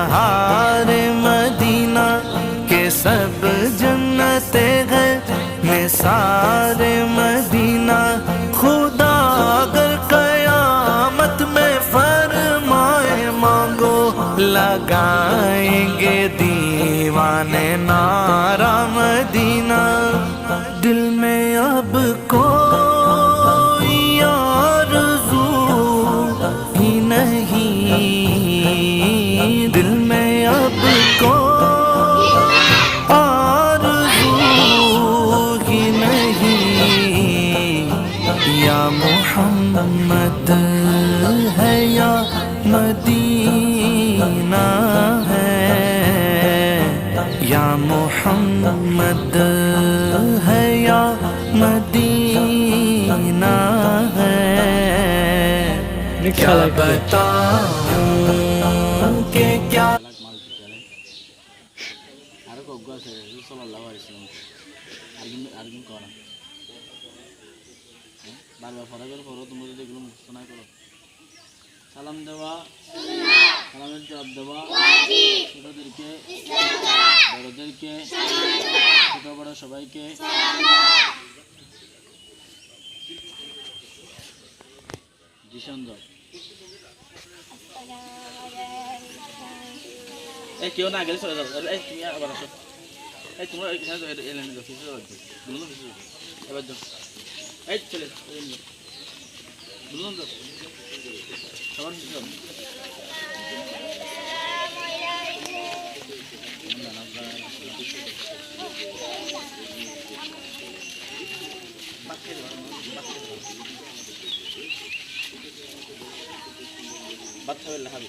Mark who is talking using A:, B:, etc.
A: بہار مدینہ کے سب جنتیں ہیں نثار مدینہ خدا اگر قیامت میں فرمائے مانگو لگائیں گے دیوانے نعرہ مدینہ دل میں اب کوئی آرزو ہی نہیں دل میں اب کوئی آرزو ہی نہیں یا محمد ہے یا مدینہ ہے یا محمد ہے یا مدینہ ہے کیا بتاؤں کہ کیا বারবার ফরাজের পরও তোমরা যদি এগুলো মুখস্থ না করো সালাম দেওয়া সালামের জবাব দেওয়া ছোটদেরকে বড়দেরকে ছোট বড় সবাইকে জি সুন্দর এই কেউ না গেলে চলে যাবো এই তুমি আবার আসো এই তোমরা এখানে এলেন এবার যাও এই চলে বুঝলাম তো সবার বাচ্চা বেলা হবে